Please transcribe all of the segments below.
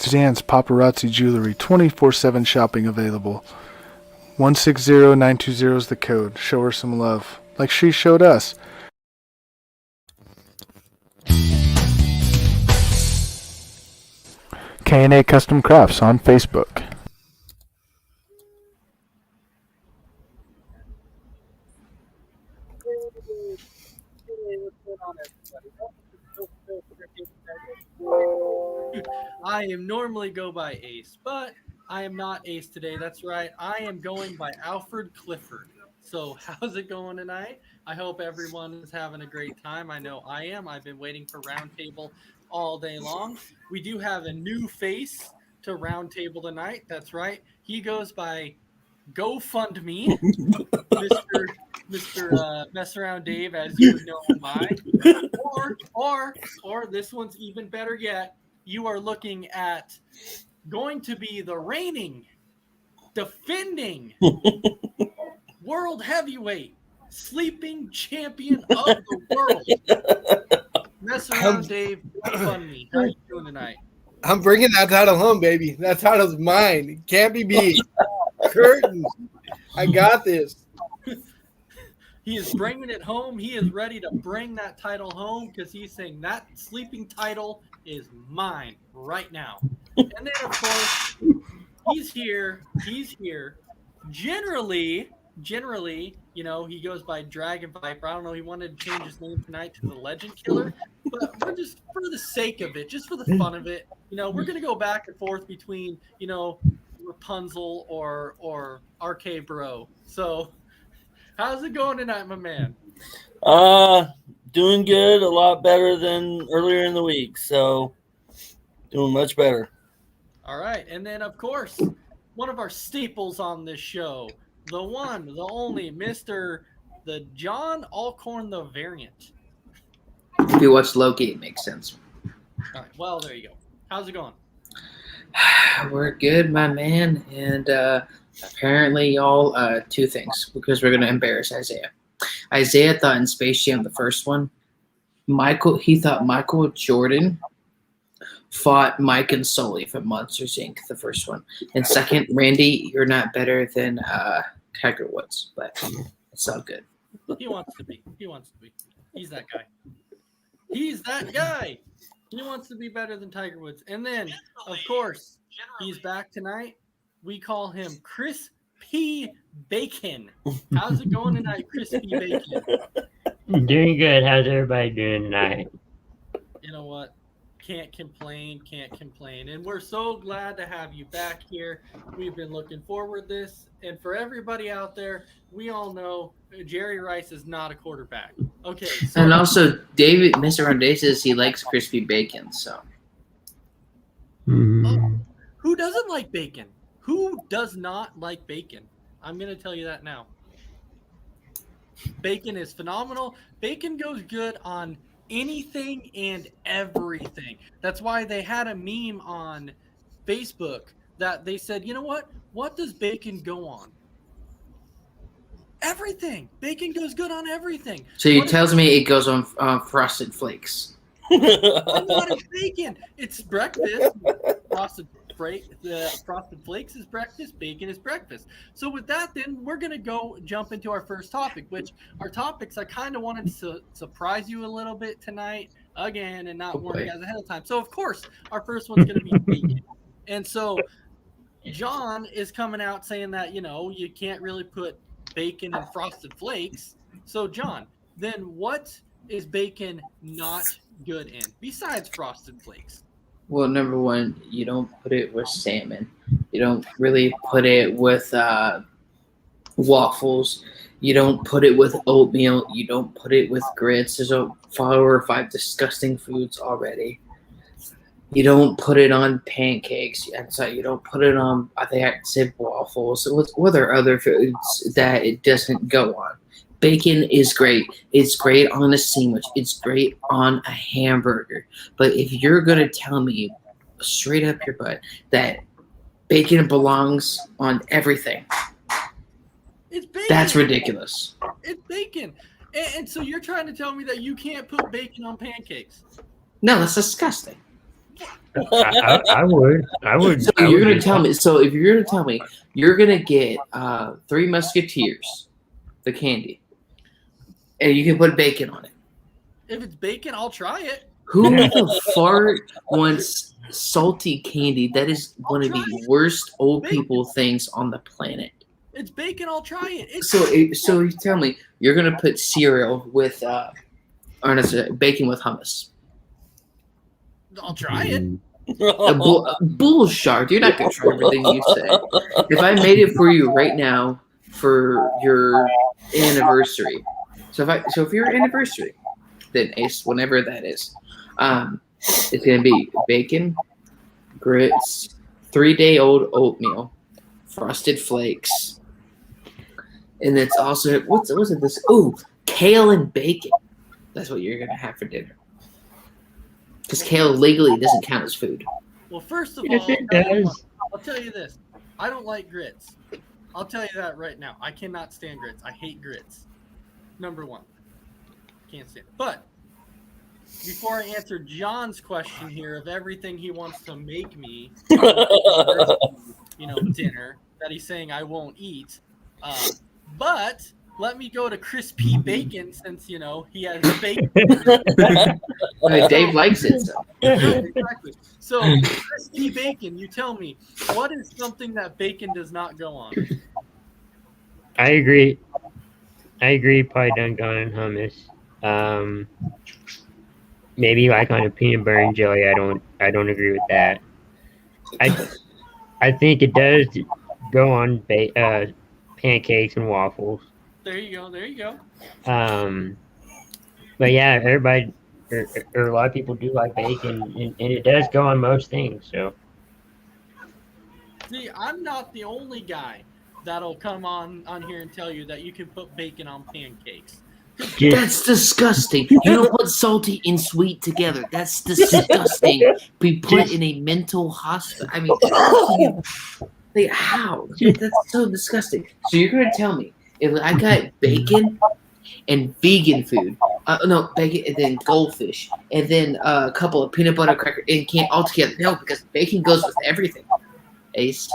Zan's Paparazzi Jewelry, 24/7 shopping available. 160920 is the code. Show her some love, like she showed us. K&A Custom Crafts on Facebook. I am normally go by Ace, but I am not Ace today. That's right. I am going by Alfred Clifford. So how's it going tonight? I hope everyone is having a great time. I know I am. I've been waiting for Roundtable all day long. We do have a new face to Roundtable tonight. That's right. He goes by GoFundMe, Mr. Mess Around Dave, as you would know him by. Or this one's even better yet. You are looking at going to be the reigning, defending world heavyweight sleeping champion of the world. Mess around, Dave. Fun me. How are you doing tonight? I'm bringing that title home, baby. That title's mine. It can't be beat. Curtains. I got this. He is bringing it home. He is ready to bring that title home because he's saying that sleeping title is mine right now. And then, of course, he's here. Generally, you know, he goes by Dragon Viper. I don't know. He wanted to change his name tonight to the Legend Killer. But we're just, for the sake of it, just for the fun of it, you know, we're going to go back and forth between, you know, Rapunzel or RK Bro. So, how's it going tonight, my man? Doing good. A lot better than earlier in the week. So, doing much better. All right. And then, of course, one of our staples on this show, the one, the only, the John Alcorn, the variant. If you watch Loki, it makes sense. All right. Well, there you go. How's it going? We're good, my man. And apparently, y'all, two things, because we're going to embarrass Isaiah. Isaiah thought in Space Jam, the first one, he thought Michael Jordan fought Mike and Sully from Monsters, Inc., the first one. And second, Randy, you're not better than Tiger Woods, but it's all good. He wants to be. He's that guy. He wants to be better than Tiger Woods. And then, of course, he's back tonight. We call him Chris P. Bacon. How's it going tonight, Chris P. Bacon? Doing good. How's everybody doing tonight? You know what? Can't complain. And we're so glad to have you back here. We've been looking forward to this. And for everybody out there, we all know Jerry Rice is not a quarterback. Okay. So, and also, Mr. Ronday says he likes crispy bacon, so. Who doesn't like bacon? Who does not like bacon? I'm going to tell you that now. Bacon is phenomenal. Bacon goes good on anything and everything. That's why they had a meme on Facebook that they said, you know what does bacon go on? Everything. Bacon goes good on everything. So you tells me it goes on Frosted Flakes. What is bacon? It's breakfast. Frosted Flakes is breakfast. Bacon is breakfast. So with that, then we're gonna jump into our first topic, which our topics I kind of wanted to surprise you a little bit tonight again and not warn you guys ahead of time. So of course, our first one's gonna be bacon, and so John is coming out saying that you can't really put bacon in Frosted Flakes. So John, then what is bacon not good in besides Frosted Flakes? Well, number one, you don't put it with salmon. You don't really put it with waffles. You don't put it with oatmeal. You don't put it with grits. There's 4 or 5 disgusting foods already. You don't put it on pancakes. And so you don't put it on, I think I said waffles. What are other foods that it doesn't go on? Bacon is great. It's great on a sandwich. It's great on a hamburger. But if you're going to tell me straight up your butt that bacon belongs on everything, it's bacon. That's ridiculous. It's bacon. And so you're trying to tell me that you can't put bacon on pancakes? No, that's disgusting. I would. So I you're would gonna do tell that. me. So if you're gonna tell me, you're gonna get Three Musketeers, the candy, and you can put bacon on it. If it's bacon, I'll try it. Who Yeah. the fart wants salty candy? That is one of the worst old people things on the planet. It's bacon. I'll try it. It's So you tell me you're gonna put cereal with, or no, sorry, bacon with hummus. I'll try it. Bullshit! You're not gonna try everything you say. If I made it for you right now for your anniversary, so if your anniversary, then Ace, whenever that is, it's gonna be bacon, grits, 3-day-old oatmeal, frosted flakes, and it's also what's it this? Ooh, kale and bacon. That's what you're gonna have for dinner. Because kale legally doesn't count as food. Well, first of Yes, all, it does. I'll tell you this. I don't like grits. I'll tell you that right now. I cannot stand grits. I hate grits. Number one. Can't stand it. But before I answer John's question here of everything he wants to make me, dinner that he's saying I won't eat, but let me go to crispy bacon since he has bacon. Dave likes it. So. Exactly. So crispy bacon. You tell me, what is something that bacon does not go on? I agree. Probably don't go on hummus. Maybe like on a peanut butter and jelly. I don't agree with that. I think it does go on pancakes and waffles. There you go. But yeah, everybody or a lot of people do like bacon, and it does go on most things. So See, I'm not the only guy that'll come on here and tell you that you can put bacon on pancakes. That's disgusting. You don't put salty and sweet together. That's disgusting. Be put in a mental hospital. I mean, how? That's so disgusting. So you're gonna tell me if I got bacon and vegan food, bacon and then goldfish, and then a couple of peanut butter crackers and can't all together? No, because bacon goes with everything. Ace.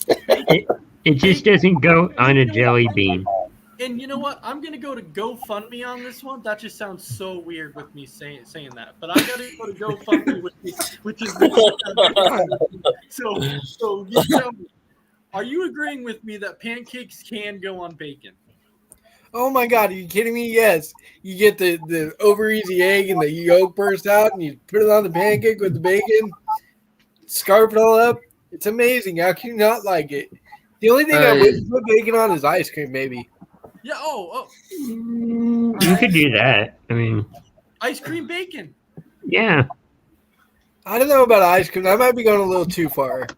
it just doesn't go on a jelly bean. And you know what? I'm gonna go to GoFundMe on this one. That just sounds so weird with me saying that. But I gotta go to GoFundMe, which is so you tell me, are you agreeing with me that pancakes can go on bacon? Oh my God, are you kidding me? Yes. You get the over easy egg and the yolk bursts out and you put it on the pancake with the bacon, scarf it all up. It's amazing. How can you not like it? The only thing I wouldn't put bacon on is ice cream, maybe. Yeah, oh. You could do that. I mean, Ice cream bacon. yeah. I don't know about ice cream. That might be going a little too far.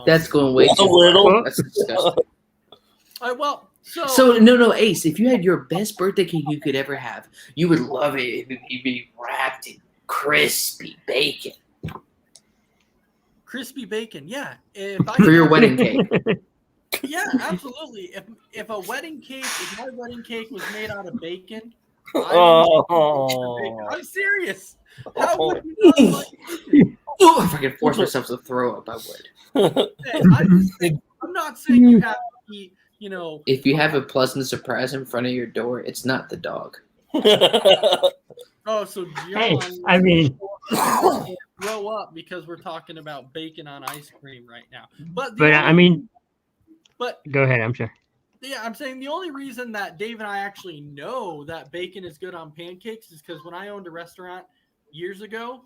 That's going way too far. little. That's disgusting. So No, Ace, if you had your best birthday cake you could ever have, you would love it if it'd be wrapped in crispy bacon. crispy bacon, yeah. For your wedding cake. Yeah, absolutely. If my wedding cake was made out of bacon, I'm serious. How would you not like bacon? Oh, if I could force myself to throw up, I would. I'm not saying you have to eat, If you have a pleasant surprise in front of your door, it's not the dog. Oh, so Hey, John, I mean, grow up because we're talking about bacon on ice cream right now. But go ahead. I'm sure. yeah, I'm saying the only reason that Dave and I actually know that bacon is good on pancakes is because when I owned a restaurant years ago,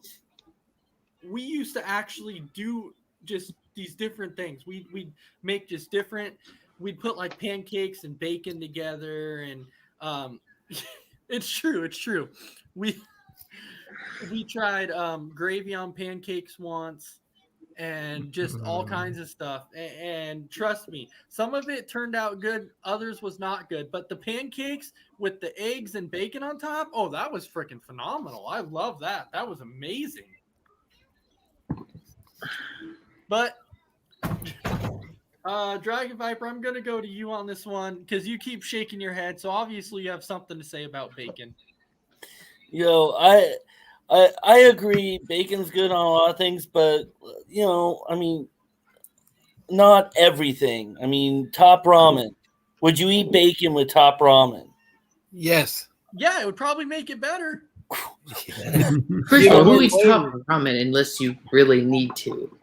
we used to actually do just these different things. We'd make just different. We'd put like pancakes and bacon together, and it's true. We tried gravy on pancakes once, and just all kinds of stuff. And trust me, some of it turned out good, others was not good. But the pancakes with the eggs and bacon on top, oh, that was freaking phenomenal. I love that. That was amazing. But Dragon Viper, I'm gonna go to you on this one because you keep shaking your head. So obviously you have something to say about bacon. I agree. Bacon's good on a lot of things, but I mean, not everything. I mean, top ramen. Would you eat bacon with top ramen? Yes. Yeah, it would probably make it better. First of all, who more eats flavor. top ramen unless you really need to?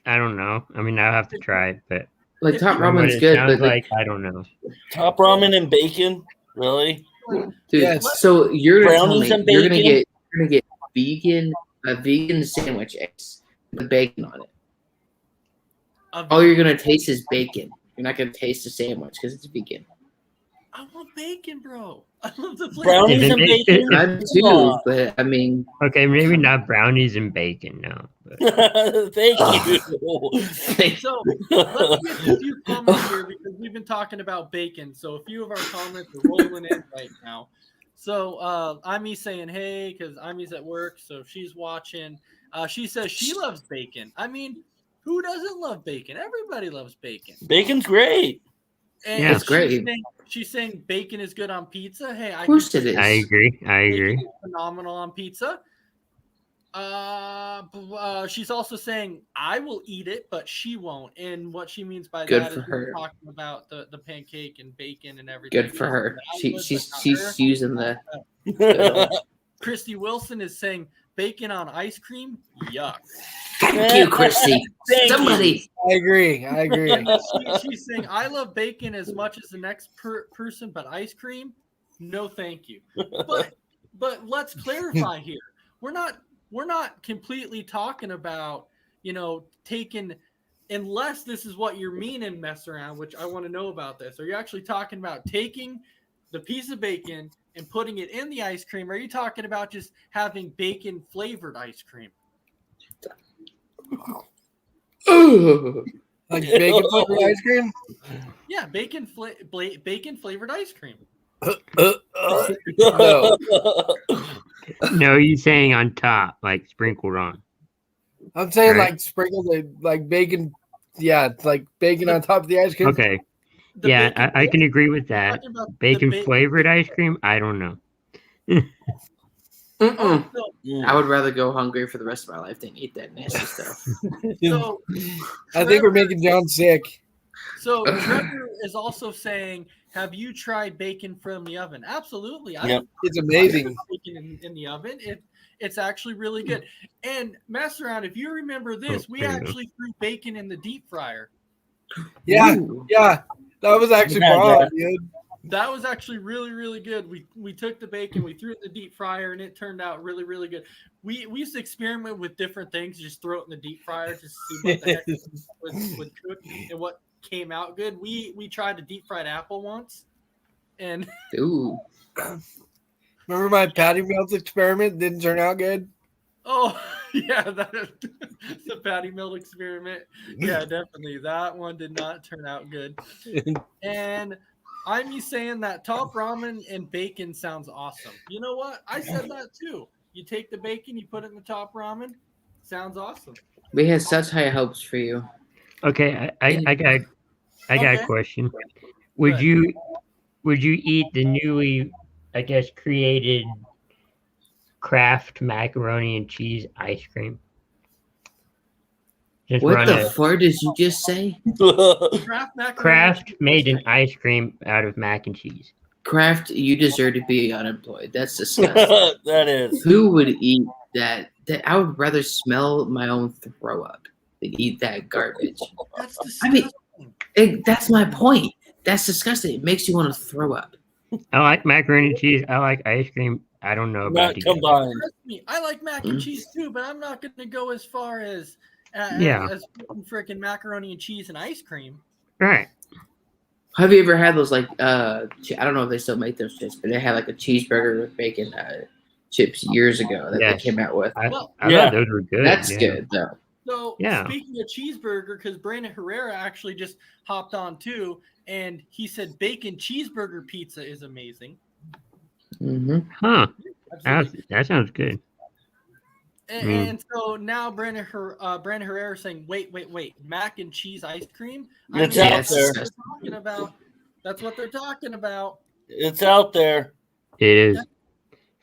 I don't know. I mean, I'll have to try it, but Like top from what ramen's it good, sounds but like, I don't know. Top ramen and bacon? Really? dude. Yes. So you're gonna tell Brownies me and you're gonna bacon? get a vegan sandwich eggs with bacon on it. All you're gonna taste is bacon. You're not gonna taste the sandwich because it's vegan. I want bacon, bro. I love the flavor. Brownies If and it- bacon? I if- do too, but I mean, Okay, maybe not brownies and bacon, no. But Thank you. So let's get a few comments here because we've been talking about bacon. So a few of our comments are rolling in right now. So Ami's saying hey because Ami's at work, so if she's watching, she says she loves bacon. I mean, who doesn't love bacon? Everybody loves bacon. Bacon's great. And Yeah. It's great. She's saying bacon is good on pizza. Hey, of course it is. I agree. Bacon is phenomenal on pizza. She's also saying I will eat it, but she won't. And what she means by Good that for is we're her. talking about the pancake and bacon and everything. Good for her. I would, but not She's her. using the. Christy Wilson is saying bacon on ice cream. Yuck. Thank you, Chrissy. Thank you. Somebody. I agree. She's saying I love bacon as much as the next person, but ice cream, no, thank you. But let's clarify here. We're not completely talking about taking, unless this is what you're meaning, mess around, which I want to know about this. Are you actually talking about taking the piece of bacon and putting it in the ice cream? Or are you talking about just having bacon flavored ice cream? Like bacon flavored ice cream? Yeah, bacon flavored ice cream. No. No, you're saying on top, like sprinkled on. I'm saying Right. like sprinkled like bacon. Yeah, like bacon on top of the ice cream. Okay. The Yeah, bacon- I can agree with that. talking about the Bacon ba- flavored ice cream? I don't know. Mm-mm. So, I would rather go hungry for the rest of my life than eat that nasty stuff. so I think we're making John sick. So Trevor is also saying, have you tried bacon from the oven? Absolutely. I Yep. It's amazing. bacon in the oven. It's actually really good. And mess around, if you remember this, we actually threw bacon in the deep fryer. Yeah, Ooh. yeah. That was actually Yeah, bomb, dude. That was actually really, really good. We took the bacon, we threw it in the deep fryer, and it turned out really, really good. We used to experiment with different things, just throw it in the deep fryer to see what the heck would cook and what came out good. We tried a deep fried apple once, and Ooh. Remember my patty melt experiment? Didn't turn out good. oh yeah, the patty melt experiment. Yeah, definitely that one did not turn out good. And I'm saying that top ramen and bacon sounds awesome. You know what? I said that too. You take the bacon, you put it in the top ramen. Sounds awesome. We had such high hopes for you. Okay, I got Okay. a question. Would Good. you eat the newly, I guess, created Kraft macaroni and cheese ice cream? Just What run the a fuck did you just say? Kraft macaroni. Kraft made an ice cream out of mac and cheese. Kraft, you deserve to be unemployed. That's disgusting. That is. Who would eat that? I would rather smell my own throw up than eat that garbage. That's I disgusting. mean, that's my point. That's disgusting. It makes you want to throw up. I like macaroni and cheese. I like ice cream. I don't know about Not together. combined. Trust me, I like mac and cheese too, but I'm not going to go as far as Yeah. as freaking macaroni and cheese and ice cream. Right. Have you ever had those like I don't know if they still make those chips, but they had like a cheeseburger with bacon chips years ago that Yes. they came out with. I Yeah. thought those were good. That's yeah. good though. So Yeah. speaking of cheeseburger, because Brandon Herrera actually just hopped on too, and he said bacon cheeseburger pizza is amazing. Mm-hmm. Huh. Absolutely. That sounds good. And so now Brandon Herrera is saying, wait, mac and cheese ice cream? It's mean, out that's there. what they're talking about. That's what they're talking about. It's out there. It is.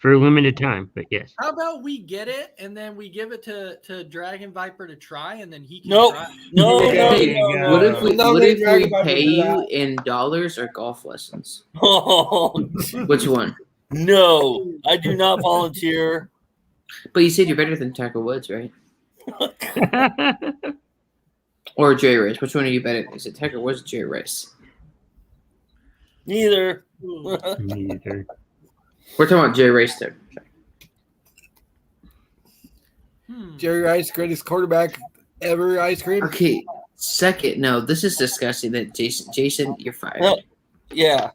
for a limited time, but yes. How about we get it and then we give it to Dragon Viper to try, and then he can Nope. try. No, Yeah, no, there you no, go. What no. if we No, what they if drag we about pay for you that. in dollars or golf lessons? Oh, Which one? no, I do not volunteer. But you said you're better than Tiger Woods, right? Or Jerry Rice. Which one are you better than? Is it Tiger Woods or Jerry Rice? Neither. Neither. We're talking about Jerry Rice there. Jerry Rice, greatest quarterback ever. Ice cream. Okay. Second, no, this is disgusting. That Jason, you're fired. No. Yeah.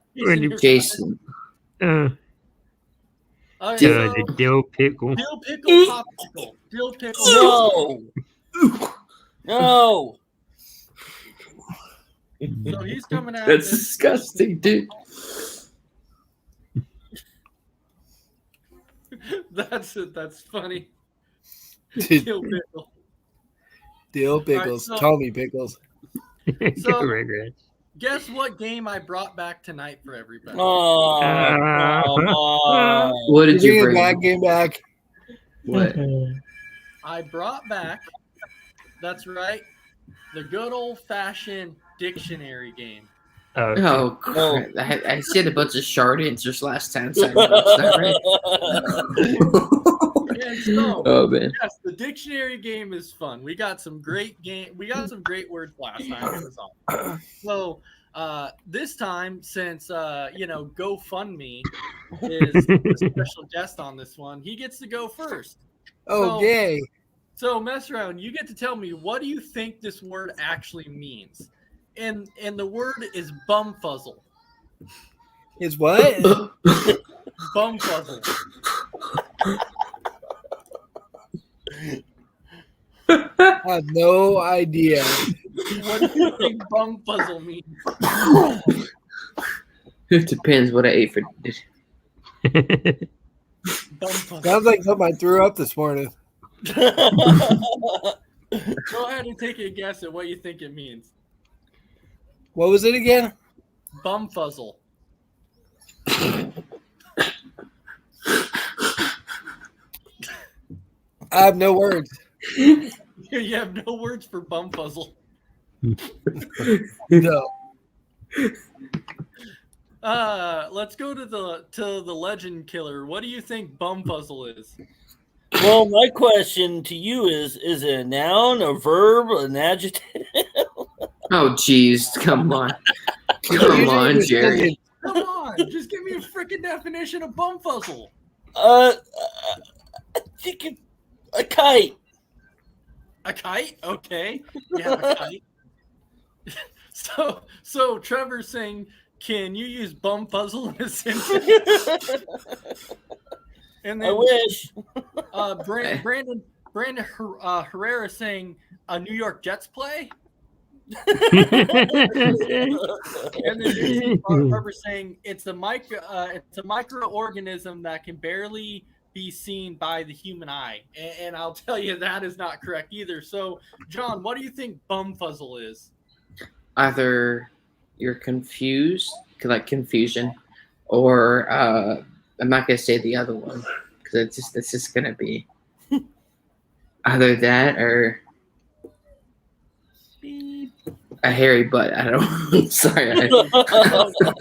Jason. Okay, The dill pickle. dill pickle popsicle. Dill pickle. No. No. So he's coming out. That's disgusting, dude. That's it. That's funny. Dude, Dill pickle. Dill pickles. so- Call me pickles. So- Regrets. Guess what game I brought back tonight for everybody? Oh, come on. What did you bring? Back, game back. What? I brought back. That's right. The good old fashioned dictionary game. Okay. Oh, crap. I said a bunch of short answers last time, so I know it's not right. And so, Oh, man. yes, the dictionary game is fun. We got some great words last time. It was awesome. So this time, since GoFundMe is the special guest on this one, he gets to go first. Okay. So mess around. You get to tell me, what do you think this word actually means? And the word is bumfuzzle. Is what? Bumfuzzle. I have no idea. What do you think bumfuzzle means? It depends what I ate for dinner. Bumfuzzle. Sounds like something I threw up this morning. Go ahead and take a guess at what you think it means. What was it again? Bumfuzzle. I have no words. You have no words for bumfuzzle. No. Let's go to the legend killer. What do you think bumfuzzle is? Well, my question to you is it a noun, a verb, an adjective? Oh, jeez. Come on. Come on, Jerry. Come on, just give me a freaking definition of bumfuzzle. I think a kite. A kite? Okay. You have a kite. So Trevor's saying, can you use bumfuzzle in a sentence? And I then wish. Brandon Herrera saying a New York Jets play. And then Barbara saying it's a microorganism that can barely be seen by the human eye. And I'll tell you that is not correct either. So, John, what do you think bumfuzzle is? Either you're confused, like confusion, or I'm not gonna say the other one because it's just gonna be either that or a hairy butt. I don't. Sorry, I'm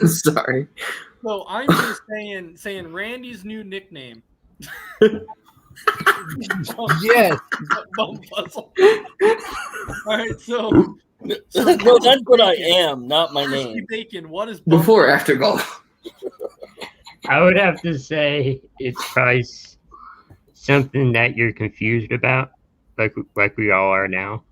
sorry. So I'm just saying Randy's new nickname. Yes. Bumfuzzle. All right, so No, that's what I am, not my Crispy name. Bacon, what is Before or after golf? I would have to say it's probably something that you're confused about, like we all are now.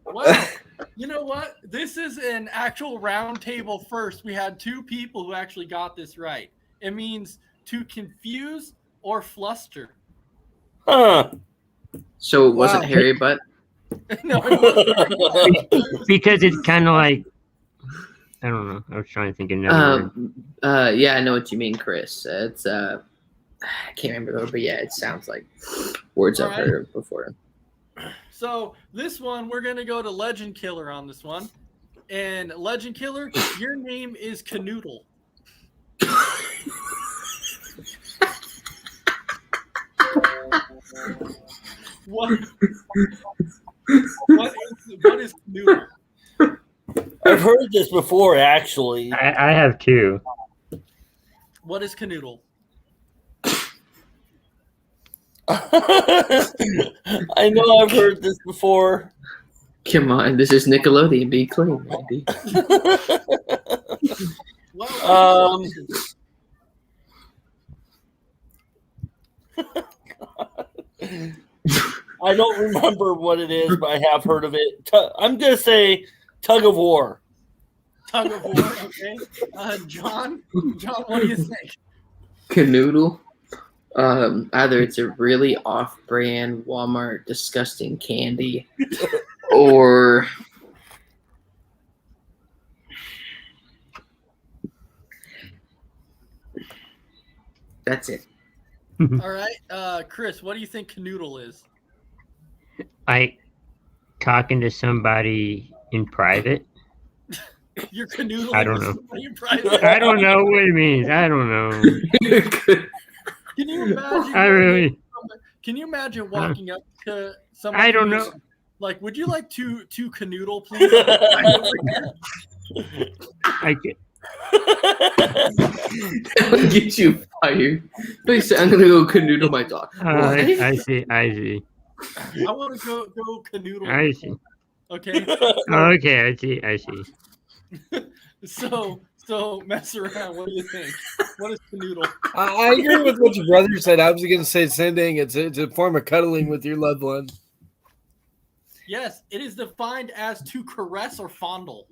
Well, you know what? This is an actual roundtable first. We had two people who actually got this right. It means to confuse or fluster. Huh. So it wasn't Wow. hairy butt. No, it wasn't. Because it's kind of like, I don't know. I was trying to think of another word. Yeah, I know what you mean, Chris. It's I can't remember the word, but yeah, it sounds like words I've Alright. heard of before. So this one, we're gonna go to Legend Killer on this one. And Legend Killer, your name is Canoodle. What is canoodle? I've heard this before, actually. I have two. What is canoodle? I know I've heard this before. Come on, this is Nickelodeon. Be clean, Andy. Well, I don't remember what it is, but I have heard of it. I'm gonna say tug of war. tug of war. Okay, John, what do you think? Canoodle. Either it's a really off-brand Walmart disgusting candy, or that's it. All right, Chris, what do you think canoodle is? Like talking to somebody in private. You're canoodling. I don't with know. somebody in private? I don't know what it means. I don't know. Can you imagine? I really. Can you imagine walking up to somebody? I don't know. Like, would you like to canoodle, please? I get. That would get you fired. Please say, I'm gonna go canoodle my dog. I see. I see. I want to go canoodle. I see. Okay. Okay. I see. I see. So mess around. What do you think? What is canoodle? I agree with what your brother said. I was going to say the same thing. It's a form of cuddling with your loved one. Yes, it is defined as to caress or fondle.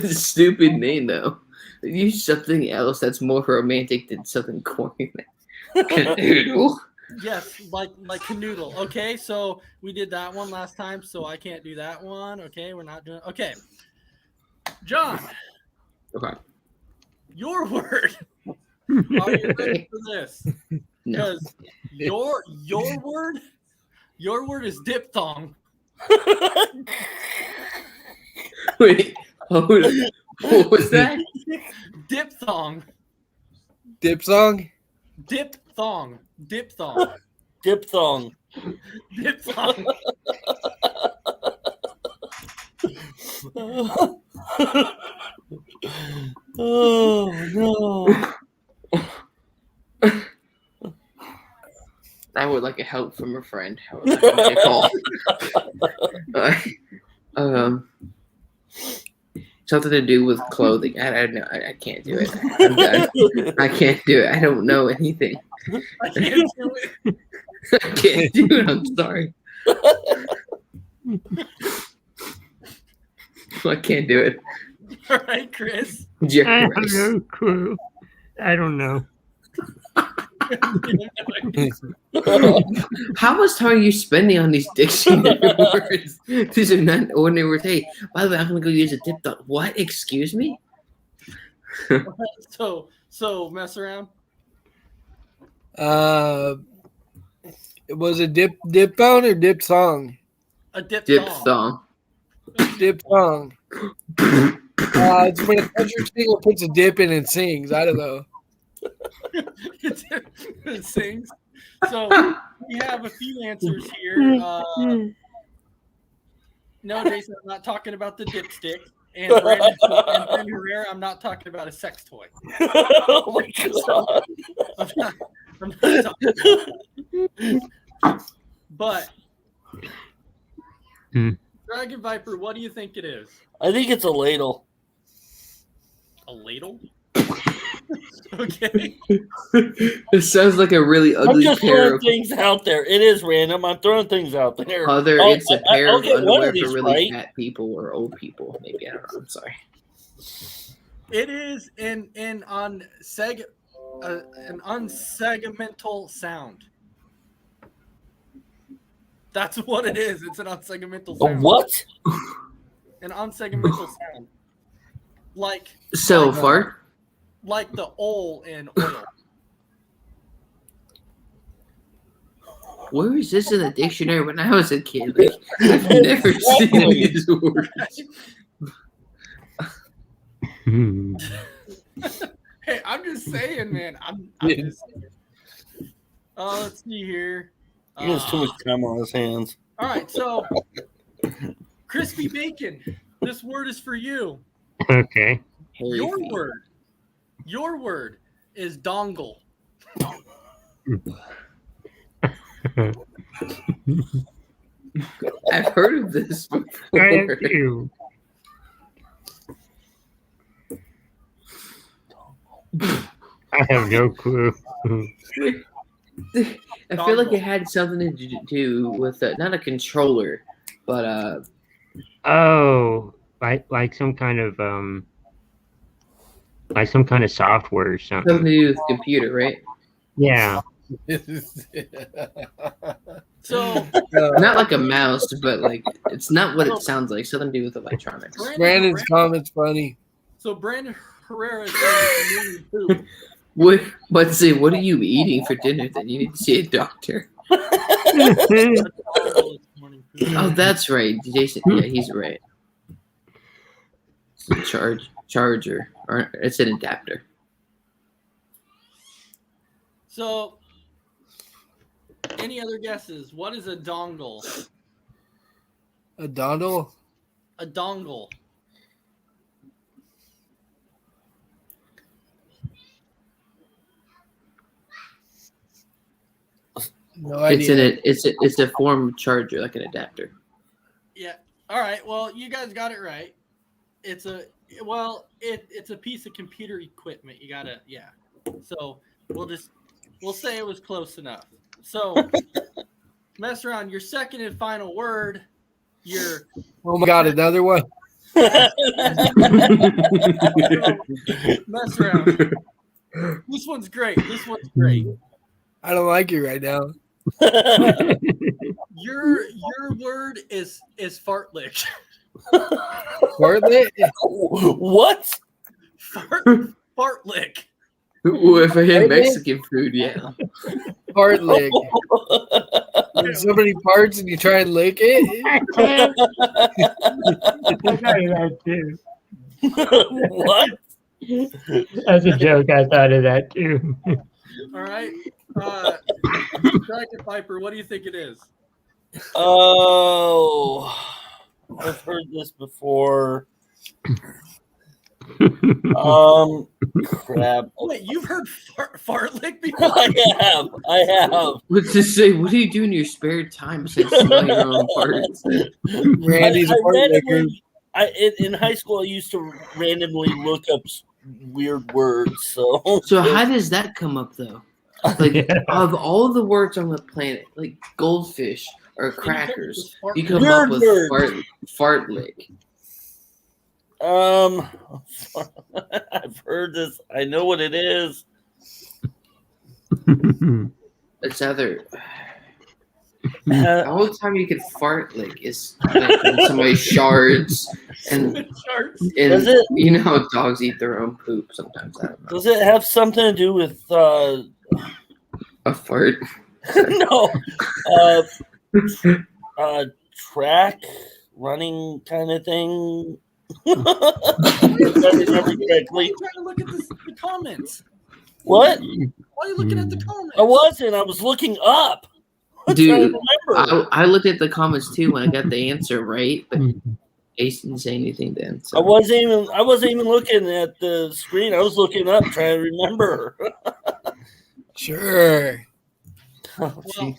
Stupid name though. Use something else that's more romantic than something corny. Canoodle. Yes, like canoodle. Okay, so we did that one last time, so I can't do that one. Okay, we're not doing. Okay, John. Okay. Your word. Are you ready for this? No. Because your word is diphthong. Wait. Hold on. What was that? Diphthong. Dip song? Diphthong. Diphthong. Diphthong. Diphthong. Oh no. I would like a help from a friend. I would like a call. Something to do with clothing. I don't know. I can't do it. I'm done. I can't do it. I don't know anything. I can't do it. I can't do it. I'm sorry. I can't do it. All right, Chris. I Jerry have Rice. no clue. I don't know. How much time are you spending on these dictionary words? These are not ordinary words. Hey, by the way, I'm gonna go use a dip dot. What? Excuse me? So mess around. Was it dip phone or dip song? A Diphthong. Dip song. It's when a country singer puts a dip in and sings. I don't know. It sings. So we have a few answers here. No, Jason, I'm not talking about the dipstick. And Brandon Herrera, I'm not talking about a sex toy. Oh my god. I'm not talking about it. But Dragon Viper, what do you think it is? I think it's a ladle. A ladle? Okay. It sounds like a really I'm ugly just pair throwing of things out there. It is random. I'm throwing things out there. other. Oh, It's a pair I'll of get one underwear of these for really right. fat people or old people. Maybe I don't know. I'm sorry. It is an unsegmental sound. That's what it is. It's an unsegmental A sound. what? An unsegmental sound. Like Fart. like the oil in oil. Where is this in the dictionary when I was a kid? Like, I've never seen any of these words. Hey, I'm just saying, man. I'm just saying. Let's see here. He has too much time on his hands. All right, so crispy bacon. This word is for you. Okay. Hairy Your feet. word is dongle. I've heard of this I before. have too. I have no clue. I feel like it had something to do with not a controller, but Oh, like some kind of software or something to something. do with computer, right? Yeah. So Not like a mouse, but like it's not what it sounds like. Something to do with electronics. Brandon's comment's funny. So Brandon Herrera says poop. What are you eating for dinner? Then you need to see a doctor. Oh, that's right, Jason. Yeah, he's right. It's a charger, or it's an adapter. So, any other guesses? What is a dongle? A dongle? A dongle. No idea. It's a form of charger, like an adapter. Yeah. All right. Well, you guys got it right. It's a piece of computer equipment. You gotta So we'll say it was close enough. So mess around. Your second and final word. Oh my god, another one. Mess around. This one's great. I don't like you right now. Your word is fartlick. Bartlett? What? Fartlick. Ooh, if I had Mexican food, yeah. Part lick. When somebody parts and you try and lick it. I thought of that too. What? As a joke, I thought of that too. All right. Dragon Viper, what do you think it is? Oh, I've heard this before. Crap. Wait, you've heard fartlick before? I have. Let's just say, what do you do in your spare time besides smell your own farts? Randy's a part licker. In high school, I used to randomly look up weird words. So how does that come up though? Like of all the words on the planet, like goldfish or crackers, you come up with fartlick. I've heard this. I know what it is. It's either the whole time you could fartlick is like when somebody shards and Does it? You know how dogs eat their own poop sometimes. I don't know. Does it have something to do with A fart? no track running kind of thing? If I remember correctly. I'm trying to look at the comments. What? Why are you looking at the comments? I wasn't. I was looking up. I'm Dude, trying to remember. I looked at the comments too when I got the answer right, but Ace didn't say anything then. So. I wasn't even looking at the screen. I was looking up trying to remember. Sure. Oh, Well,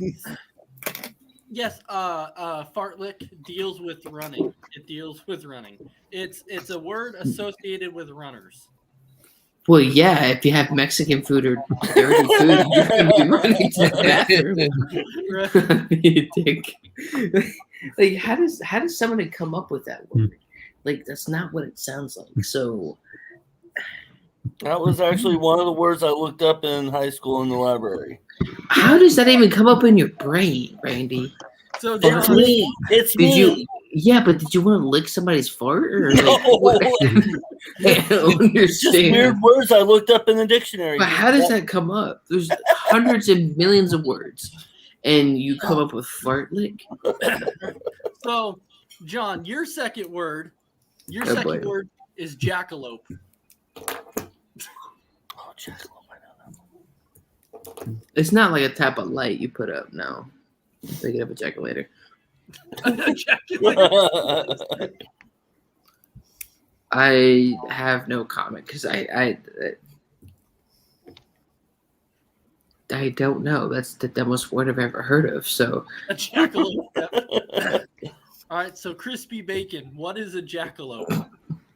yes, fartlick deals with running. It deals with running. It's a word associated with runners. Well, yeah, if you have Mexican food or dirty food, you're going to be running to the bathroom. You dick. Like, how does somebody come up with that word? Like, that's not what it sounds like. So that was actually one of the words I looked up in high school in the library. how does that even come up in your brain, Randy? So It's John, me. It's Did me. you? Yeah, but did you want to lick somebody's fart or like? No. What? I don't It's just understand. weird words I looked up in the dictionary. But how does that come up? There's hundreds and millions of words, and you come up with fartlick. so John, your second word Oh, boy. is jackalope. Oh, jackalope, I know It's not like a type of light you put up. No, I'm thinking of a ejaculator. Ejaculator. I have no comment because I don't know. That's the dumbest word I've ever heard of. So A jackalope. Yep. All right, so crispy bacon. What is a jackalope?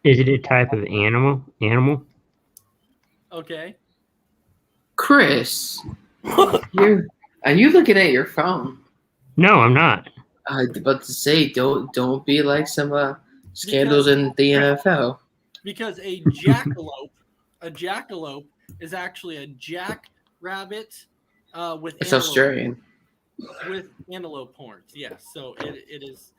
Is it a type of animal? Animal? Okay. Chris, are you looking at your phone? No, I'm not. I was about to say, don't be like some scandals in the NFL. Because a jackalope is actually a jackrabbit with It's antelope, Australian. with antelope horns. Yes, so it is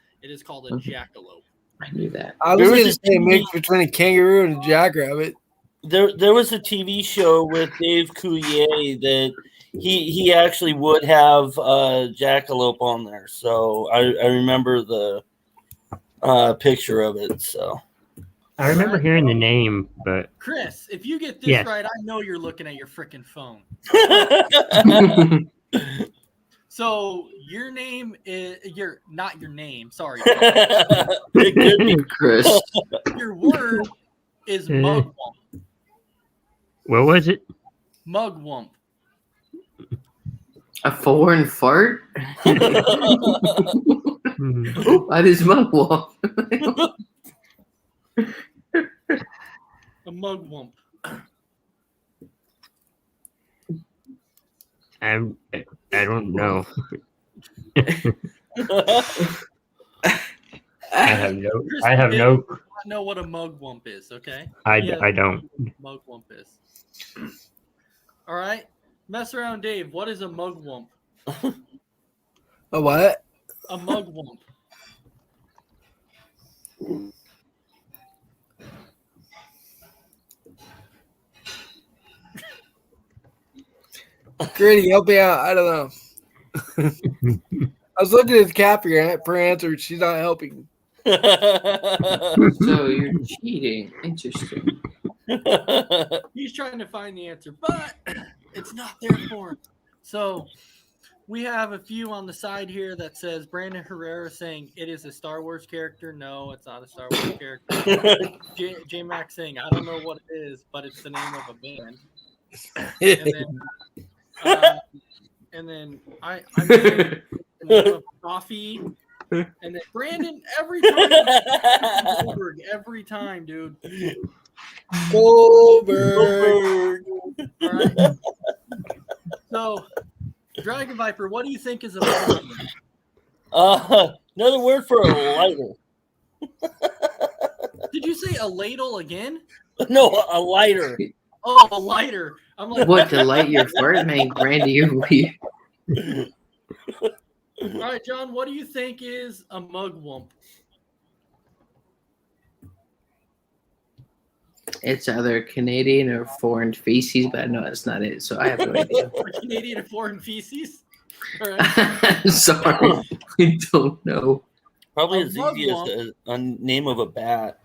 called a jackalope. I knew that. I was There was going to a say a TV mix between a kangaroo and a jackrabbit. There was a TV show with Dave Coulier that he actually would have jackalope on there. So I remember the picture of it. So I remember Right. hearing the name, but Chris, if you get this Yes. right, I know you're looking at your freaking phone. So your name is not your name. Sorry, it could be. Chris. your word is mugwump. what was it? Mugwump. A foreign fart? Hmm. Why does mugwump? A mugwump. I don't know. I have no. I have no. I know what a mugwump is. Okay. I, Yes. I don't. Mugwump is. All right. Mess around, Dave. What is a mugwump? A what? A mugwump. Gritty, help me out. I don't know. I was looking at the cat for answer. She's not helping. So you're cheating. Interesting. He's trying to find the answer, but it's not there for him. So we have a few on the side here that says Brandon Herrera saying it is a Star Wars character. No, it's not a Star Wars character. J Max saying I don't know what it is, but it's the name of a band. And then I'm saying coffee. And then Brandon every time, Goldberg, every time, dude. Goldberg. All right. So, Dragon Viper, what do you think is a another word for a lighter. Did you say a ladle again? No, a lighter. Oh, a lighter. I'm like, What, to light your fart? Man, Brandy, you're weird. all right, John, what do you think is a mugwump? It's either Canadian or foreign feces, but no, that's not it. So I have no idea. Or Canadian and foreign feces? All right. Sorry, I don't know. Probably A as easy as a name of a bat.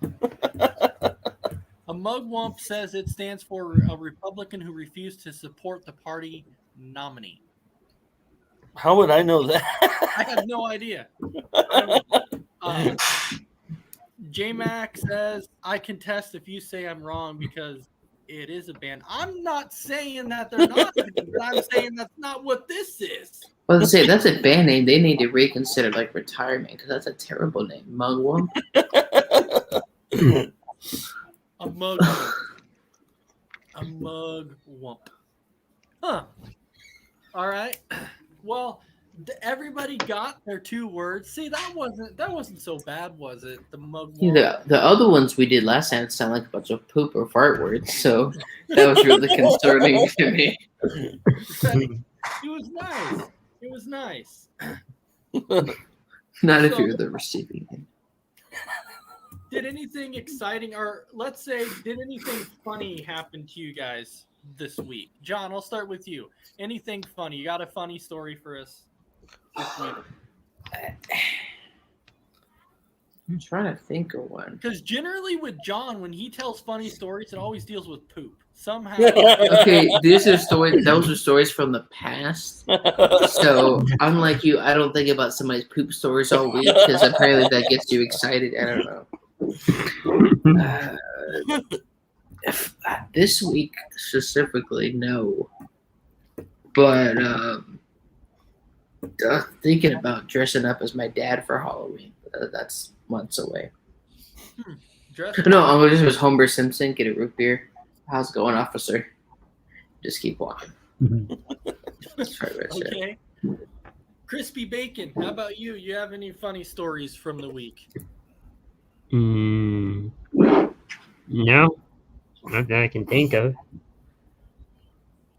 A mugwump says it stands for a Republican who refused to support the party nominee. How would I know that? I have no idea. J-Mac says, I contest if you say I'm wrong because it is a band. I'm not saying that they're not. I'm saying that's not what this is. Well, to say that's a band name. They need to reconsider like retirement because that's a terrible name. Mugwump. A mugwump. A mugwump. Huh. All right. Well, everybody got their 2 words. See, that wasn't so bad, was it? The mugwump. The other ones we did last time sound like a bunch of poop or fart words, so that was really concerning to me. It was nice. It was nice. Not if you're the receiving end. Did anything exciting, or let's say, did anything funny happen to you guys this week? John, I'll start with you. Anything funny? You got a funny story for us this week? I'm trying to think of one. Because generally with John, when he tells funny stories, it always deals with poop. somehow. Okay, these are stories. Those are stories from the past. So, unlike you, I don't think about somebody's poop stories all week because apparently that gets you excited. I don't know. This week specifically, no. But thinking about dressing up as my dad for Halloween. That's months away. No, I'll just was Homer Simpson, get a root beer. How's it going, officer? Just keep walking. That's right, Okay. Crispy Bacon, how about you? You have any funny stories from the week? No, not that I can think of.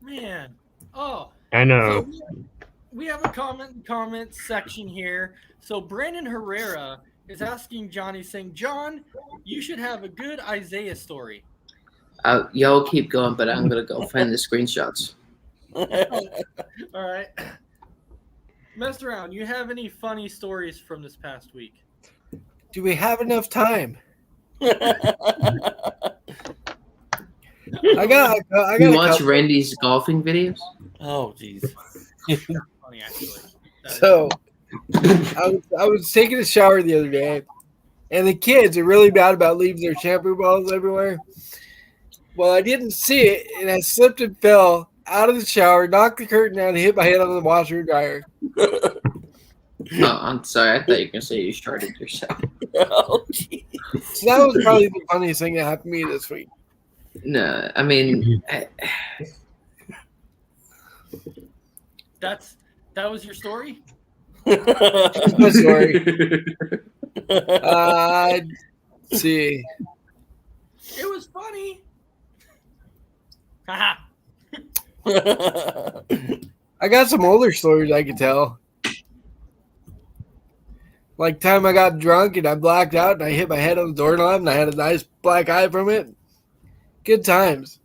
Man. Oh. I know. So we have a comment section here. So Brandon Herrera is asking Johnny, saying, John, you should have a good Isaiah story. Y'all keep going, but I'm going to go find the screenshots. All right. Mess around. You have any funny stories from this past week? Do we have enough time? I got. You watch Randy's golfing videos? Oh, jeez. Funny, actually. So, I was taking a shower the other day, and the kids are really bad about leaving their shampoo bottles everywhere. Well, I didn't see it, and I slipped and fell out of the shower, knocked the curtain down, and hit my head on the washer and dryer. Oh, I'm sorry. I thought you were going to say you started yourself. Oh, jeez. So that was probably the funniest thing that happened to me this week. No, I mean, that was your story? That's my story. Let's see. It was funny. Haha. I got some older stories I could tell. Like time I got drunk and I blacked out and I hit my head on the doorknob and I had a nice black eye from it. Good times.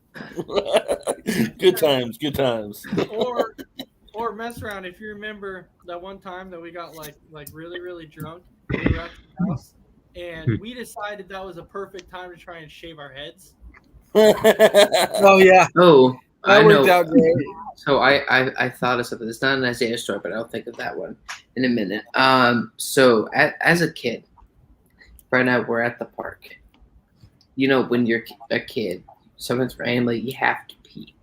Good times. Good times. Or mess around. If you remember that one time that we got like really, really drunk, we were at the house, and we decided that was a perfect time to try and shave our heads. Oh yeah. oh, That I worked know. out great. So I thought of something. It's not an Isaiah story, but I'll think of that one in a minute. So as a kid, right now we're at the park. You know, when you're a kid, someone's randomly, you have to pee.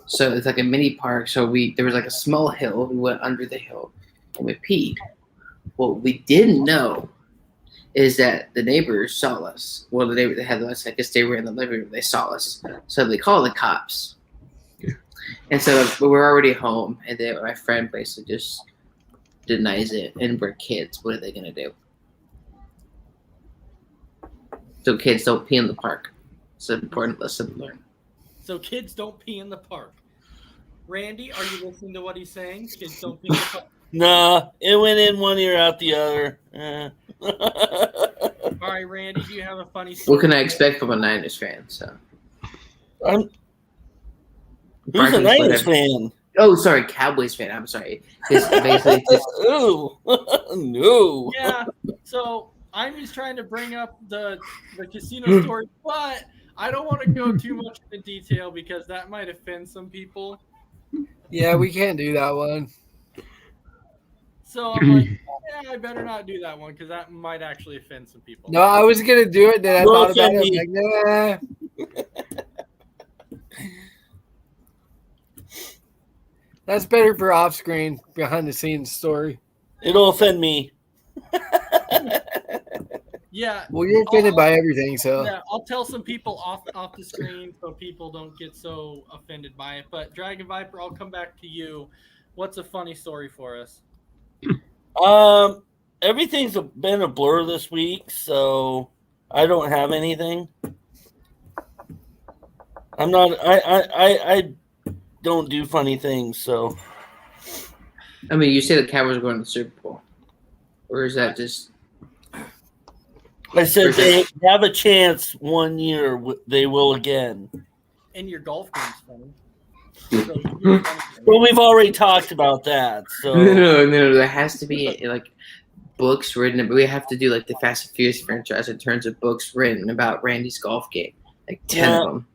So it's like a mini park. So there was like a small hill. We went under the hill and we peed. What we didn't know is that the neighbors saw us. Well, the neighbor, they had us. I guess they were in the living room. They saw us. So they called the cops. And so we're already home, and then my friend basically just denies it. And we're kids. What are they gonna do? So kids don't pee in the park. It's an important lesson to learn. So kids don't pee in the park. Randy, are you listening to what he's saying? Kids don't pee in the park. Nah, it went in one ear, out the other. All right, Randy, do you have a funny story? What can I expect from a Niners fan? So Who's a Vikings, Niners whatever. fan? Oh, sorry, Cowboys fan. I'm sorry. It's basically just Ooh, no. Yeah, so I'm just trying to bring up the casino story, but I don't want to go too much into detail because that might offend some people. Yeah, we can't do that one. So I'm like, yeah, I better not do that one because that might actually offend some people. No, I was gonna do it, then I No, thought about it. Sandy. I'm like, nah. That's better for off-screen, behind-the-scenes story. It'll offend me. Yeah. Well, you're offended by everything, so. Yeah, I'll tell some people off the screen so people don't get so offended by it. But Dragon Viper, I'll come back to you. What's a funny story for us? Everything's been a blur this week, so I don't have anything. I'm not. I don't do funny things, so. I mean, you say the Cowboys are going to the Super Bowl, or is that just? I said they have a chance one year. They will again. And your golf game's funny. So you do funny things. Well, we've already talked about that. So No. There has to be like books written. We have to do like the Fast and Furious franchise in terms of books written about Randy's golf game, like 10 of them.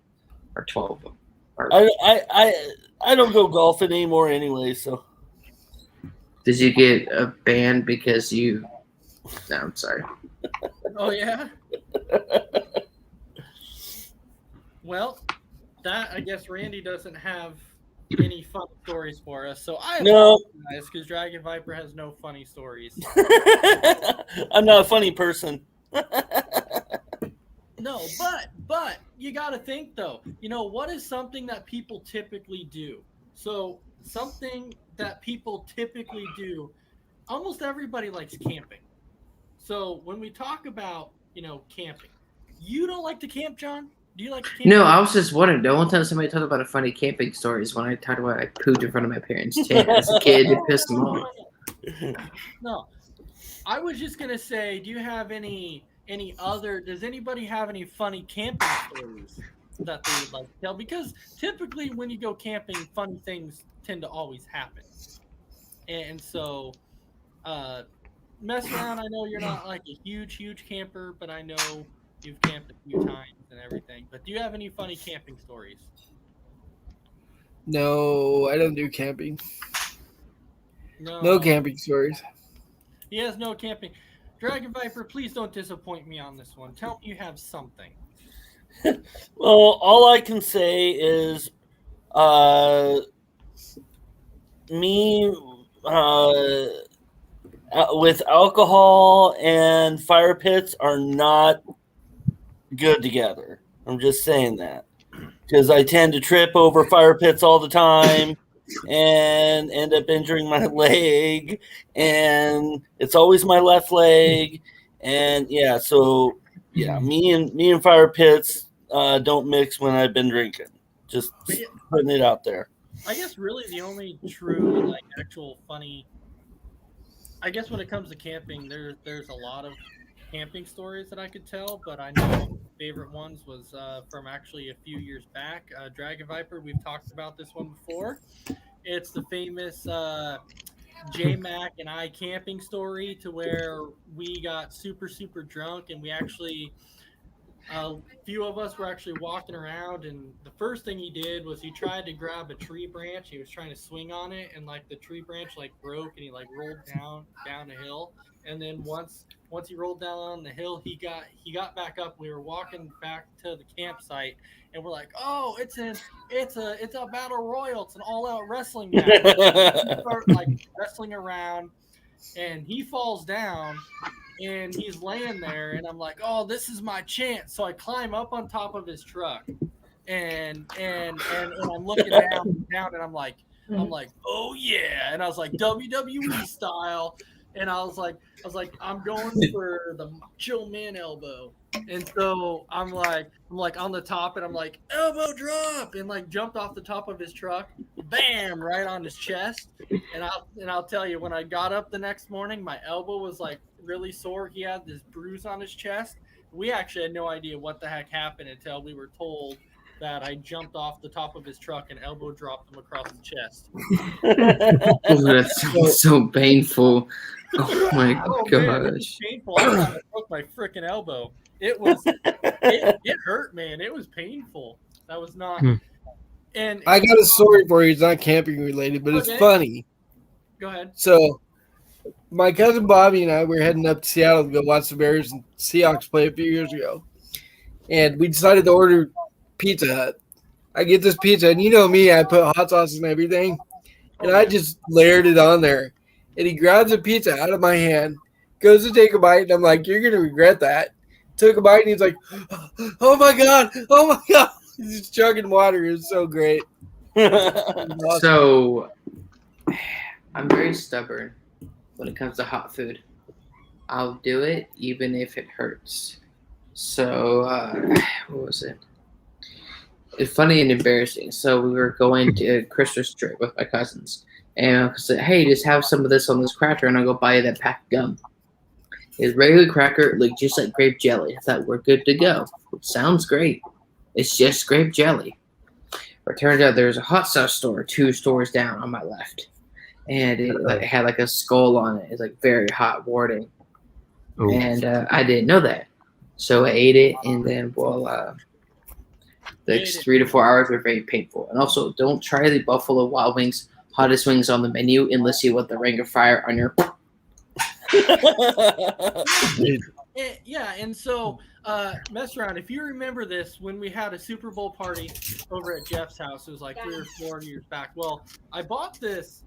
or 12. Or, I don't go golfing anymore anyway. So did you get a band because you? No, I'm sorry. Oh yeah. Well, that I guess Randy doesn't have any fun stories for us, so I no, apologize because Dragon Viper has no funny stories. I'm not a funny person. No, but you got to think though. You know, what is something that people typically do? So something that people typically do. Almost everybody likes camping. So when we talk about camping, you don't like to camp, John? Do you like to camp? No, I was just wondering. The one time somebody talked about a funny camping story is when I talked about I pooped in front of my parents' tent as a kid to piss them off. No, I was just gonna say, do you have any other? Does anybody have any funny camping stories that they would like to tell? Because typically, when you go camping, funny things tend to always happen, and so mess around. I know you're not like a huge camper, but I know you've camped a few times and everything. But do you have any funny camping stories? No, I don't do camping. No, No camping stories. He has no camping. Dragon Viper, please don't disappoint me on this one. Tell me you have something. Well, all I can say is, me with alcohol and fire pits are not good together. I'm just saying that because I tend to trip over fire pits all the time and end up injuring my leg, and it's always my left leg. And yeah, so yeah, me and fire pits don't mix when I've been drinking. Just putting it out there. I guess really the only true like actual funny. I guess when it comes to camping, there's a lot of camping stories that I could tell, but I know one of my favorite ones was from actually a few years back. Dragon Viper, we've talked about this one before. It's the famous J Mac and I camping story to where we got super drunk and we actually a few of us were actually walking around, and the first thing he did was he tried to grab a tree branch. He was trying to swing on it, and like the tree branch like broke, and he like rolled down a hill. And then once he rolled down on the hill, he got back up. We were walking back to the campsite, and we're like, "Oh, it's a battle royal. It's an all-out wrestling match." We start like wrestling around, and he falls down. And he's laying there, and I'm like, "Oh, this is my chance!" So I climb up on top of his truck, and I'm looking down, and I'm like, "Oh yeah!" And I was like, WWE style, and I was like, "I'm going for the Macho Man elbow." And so I'm like on the top, and I'm like, elbow drop, and like jumped off the top of his truck, bam, right on his chest. And I'll tell you, when I got up the next morning, my elbow was like really sore. He had this bruise on his chest. We actually had no idea what the heck happened until we were told that I jumped off the top of his truck and elbow dropped him across the chest. Oh, that sounds so painful. Oh my Man, it gosh. was painful. I thought I broke my freaking elbow. It hurt, man. It was painful. That was not. And I got a story for you. It's not camping related, but it's funny. Go ahead. So, my cousin Bobby and I were heading up to Seattle to go watch the Bears and Seahawks play a few years ago. And we decided to order Pizza Hut. I get this pizza, and you know me, I put hot sauce and everything. And I just layered it on there. And he grabs a pizza out of my hand, goes to take a bite, and I'm like, "You're going to regret that." Took a bite, and he's like, "Oh my God. Oh my God." He's just chugging water. It was so great. Awesome. So, I'm very stubborn when it comes to hot food. I'll do it even if it hurts. So, what was it? It's funny and embarrassing. So we were going to a Christmas trip with my cousins, and I said, "Hey, just have some of this on this cracker, and I'll go buy you that pack of gum." It's regular cracker, it looked just like grape jelly. I thought, we're good to go. Sounds great. It's just grape jelly. But it turns out there's a hot sauce store 2 stores down on my left. And it had like a skull on it. It's like very hot warning. And I didn't know that. So I ate it, and then The next 3 to 4 hours are very painful. And also, don't try the Buffalo Wild Wings hottest wings on the menu unless you want the ring of fire on your. And so mess around. If you remember this, when we had a Super Bowl party over at Jeff's house, it was like 3 or 4 years back. Well, I bought this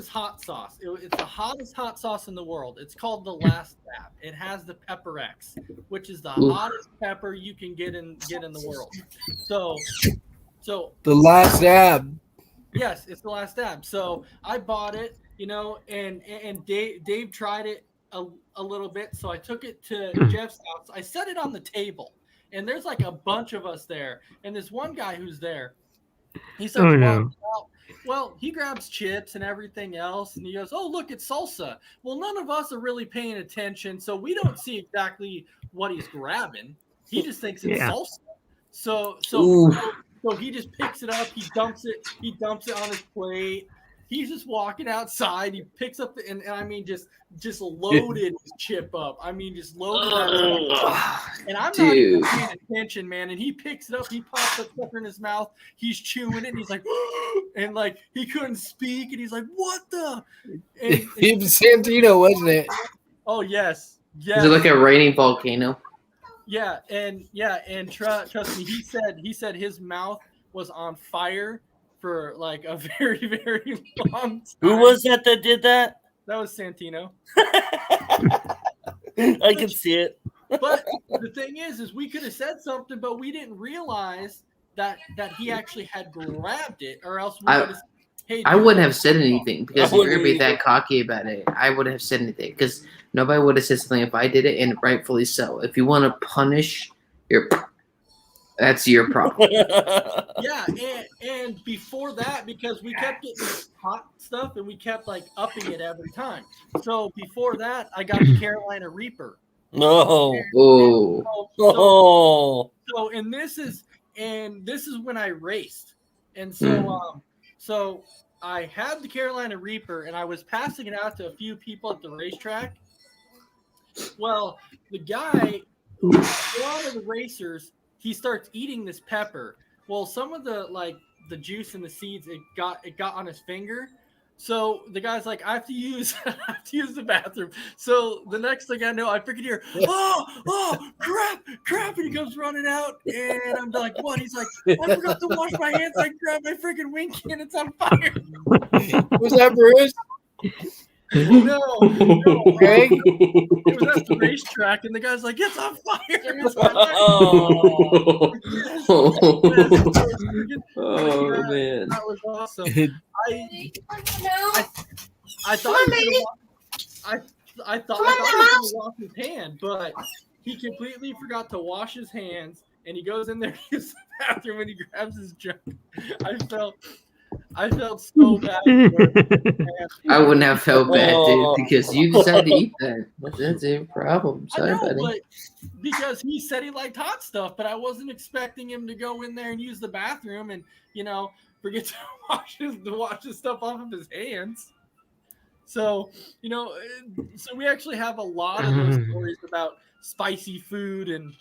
hot sauce. It's the hottest hot sauce in the world. It's called the Last Dab. It has the Pepper X, which is the hottest pepper you can get in the world. So The Last Dab. Yes, it's the Last Dab. So I bought it, and Dave tried it a little bit. So I took it to Jeff's house. I set it on the table, and there's like a bunch of us there. And this one guy who's there, he said, well, he grabs chips and everything else, and he goes, "Oh, look, it's salsa." Well, none of us are really paying attention, so we don't see exactly what he's grabbing. He just thinks it's salsa. So he just picks it up. He dumps it on his plate. He's just walking outside. He picks up and I mean just loaded his chip up. I mean just loaded that up. And I'm not even paying attention, man. And he picks it up. He pops the pepper in his mouth. He's chewing it. And he's like, and like he couldn't speak. And he's like, "What the?" And it was Santino, wasn't it? Oh yes. Is it like a raining volcano? Yeah, and trust me, he said his mouth was on fire for like a very, very long time. Who was that did that? That was Santino. I can see it. But the thing is we could have said something, but we didn't realize that he actually had grabbed it, or else we would have. Hey, I wouldn't have said anything because if you're gonna be that cocky about it, I wouldn't have said anything because nobody would have said something if I did it, and rightfully so. If you want to punish that's your problem. Yeah, and before that, because we kept getting hot stuff and we kept like upping it every time. So before that, I got the Carolina Reaper. No. So and this is when I raced, and so I had the Carolina Reaper and I was passing it out to a few people at the racetrack. Well, the guy, one of the racers, he starts eating this pepper. Well, some of the juice and the seeds, it got on his finger. So the guy's like, I have to use the bathroom. So the next thing I know, I freaking hear, oh, crap. And he comes running out. And I'm like, what? He's like, I forgot to wash my hands. I grabbed my freaking wing can. It's on fire. Was that Bruce? No, Greg? It was at the racetrack, and the guy's like, "It's on fire!" It's on fire. Man, that was awesome. I thought he was gonna wash his hand, but he completely forgot to wash his hands, and he goes in there to use the bathroom, and he grabs his junk. I felt so bad. I wouldn't have felt bad, dude, because you decided to eat that. That's a problem. Sorry, buddy. But because he said he liked hot stuff, but I wasn't expecting him to go in there and use the bathroom and forget to wash his stuff off of his hands. So so we actually have a lot of those stories about spicy food and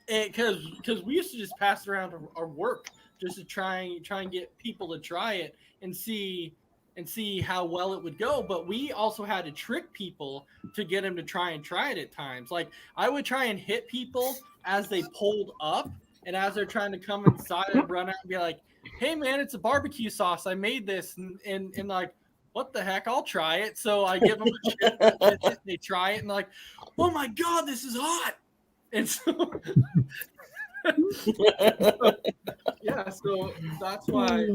because we used to just pass it around our work. Just to try and get people to try it and see how well it would go. But we also had to trick people to get them to try it at times. Like I would try and hit people as they pulled up and as they're trying to come inside and run out and be like, "Hey man, it's a barbecue sauce. I made this." And like, what the heck? I'll try it. So I give them a chip. They try it and like, "Oh my God, this is hot." And so yeah, so that's why.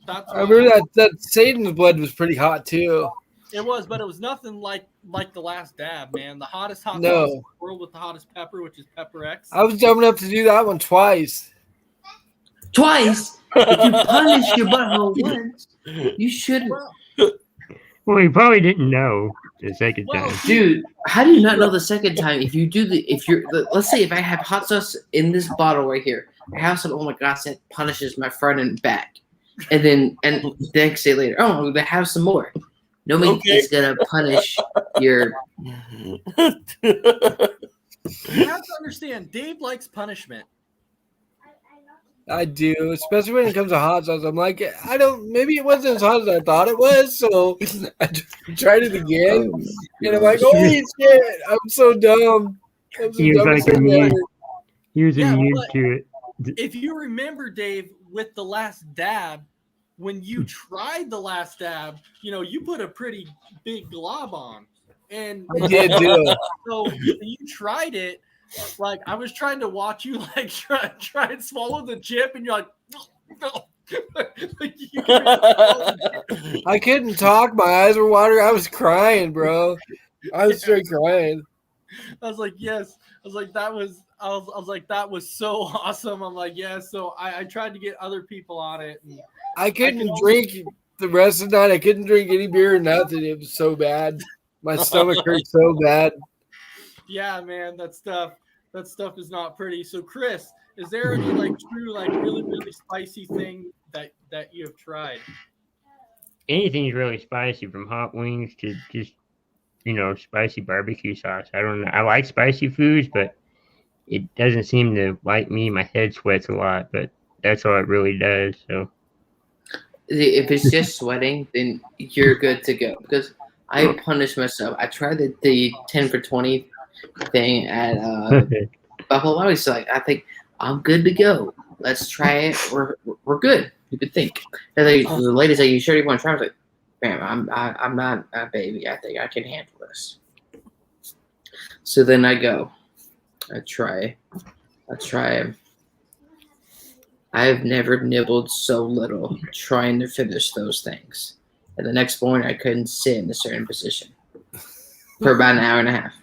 I remember that Satan's blood was pretty hot too. It was, but it was nothing like the Last Dab, man. The hottest hot sauce in the world with the hottest pepper, which is Pepper X. I was dumb enough to do that one twice. Twice? If you punish your butthole once, you shouldn't. Well, he probably didn't know the second time. Dude, how do you not know the second time? Let's say if I have hot sauce in this bottle right here, I have some, oh my gosh, that punishes my front and back. And the next day later, oh, they have some more. Nobody is going to punish your... You have to understand, Dave likes punishment. I do, especially when it comes to hot sauce. I'm like, maybe it wasn't as hot as I thought it was, so I tried it again, and I'm like, holy shit, I'm so dumb. I'm so He was dumb. like so immune. bad. He was Yeah, immune but- to it. If you remember, Dave, with the last dab, when you tried the last dab, you put a pretty big glob on. And I did do it. so when you tried it, like I was trying to watch you like try and swallow the chip, and you're like, no. Like, you can swallow the chip. I couldn't talk. My eyes were watering. I was crying, bro. I was straight crying. I was like, yes. I was like, that was that was so awesome. I'm like, yeah. So I tried to get other people on it. And I couldn't drink the rest of the night. I couldn't drink any beer or nothing. It was so bad. My stomach hurt so bad. yeah, man, that stuff is not pretty. So Chris, is there any like true, like really, really spicy thing that you have tried? Anything's really spicy, from hot wings to just spicy barbecue sauce. I don't know. I like spicy foods, but it doesn't seem to like me. My head sweats a lot, but that's all it really does. So If it's just sweating, then you're good to go. Because I punish myself. I tried the 10 for 20 thing at Buffalo Wild Wings. So I think I'm good to go. Let's try it. We're good. You could think. And the lady's like, "You sure you want to try?" I was like, "Ma'am, I'm not a baby. I think I can handle this." So then I go. I try. I have never nibbled so little trying to finish those things. And the next morning, I couldn't sit in a certain position for about an hour and a half.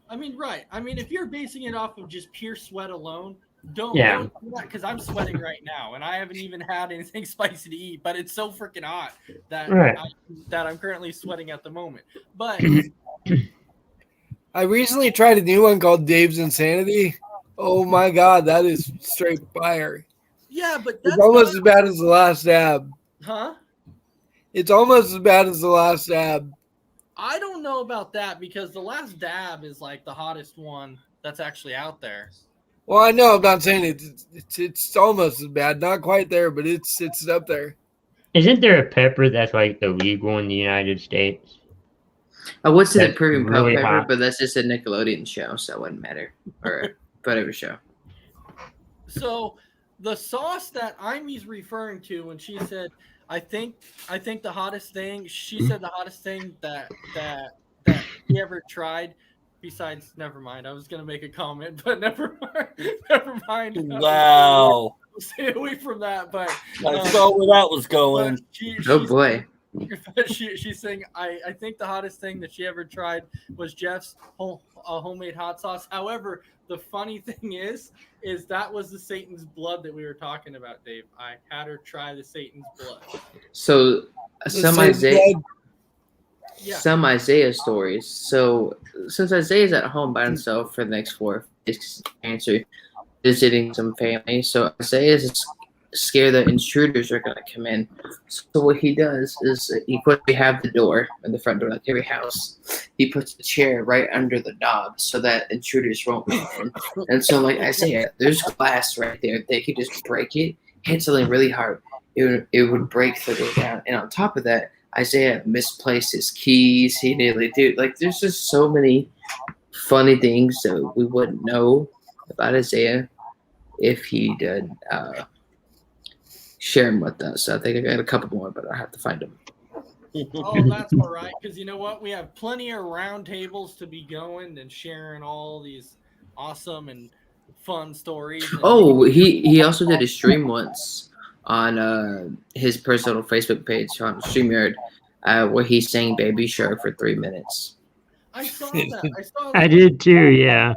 I mean, right. I mean, if you're basing it off of just pure sweat alone, don't do that, because I'm sweating right now and I haven't even had anything spicy to eat, but it's so freaking hot that I'm currently sweating at the moment. But I recently tried a new one called Dave's Insanity. Oh my god, that is straight fire. yeah, but that's It's almost as bad as the last dab. huh? It's almost as bad as the last dab. I don't know about that, because the last dab is like the hottest one that's actually out there. Well, I know. I'm not saying it's almost as bad. Not quite there, but it's up there. Isn't there a pepper that's like illegal in the United States? I would say the That's Peruvian really pepper, hot. but that's just a Nickelodeon show, so it wouldn't matter. Or whatever show. So the sauce that Imy's referring to when she said, I think the hottest thing, she said the hottest thing that he ever tried, besides, never mind. I was gonna make a comment, but never mind. Wow. Stay away from that. But I saw where that was going. Oh boy. She's saying, I think the hottest thing that she ever tried was Jeff's homemade hot sauce. However, the funny thing is that was the Satan's blood that we were talking about, Dave. I had her try the Satan's blood. So some Isaiah stories. So since Isaiah's at home by himself for the next 4 days, visiting some family, so Isaiah's scared that intruders are going to come in. So what he does is he quickly have the door and the front door, like every house. He puts a chair right under the knob so that intruders won't come in. And so, like Isaiah, there's glass right there. They could just break it, hit something really hard. It would break the door down. And on top of that, Isaiah misplaced his keys. He nearly did. Like, there's just so many funny things that we wouldn't know about Isaiah if he did share them with us. I think I got a couple more, but I have to find them. Oh, that's all right. Because you know what? We have plenty of roundtables to be going and sharing all these awesome and fun stories. Oh, he also did a stream once on his personal Facebook page on StreamYard where he sang Baby Shark for 3 minutes. I saw that. I did too, yeah.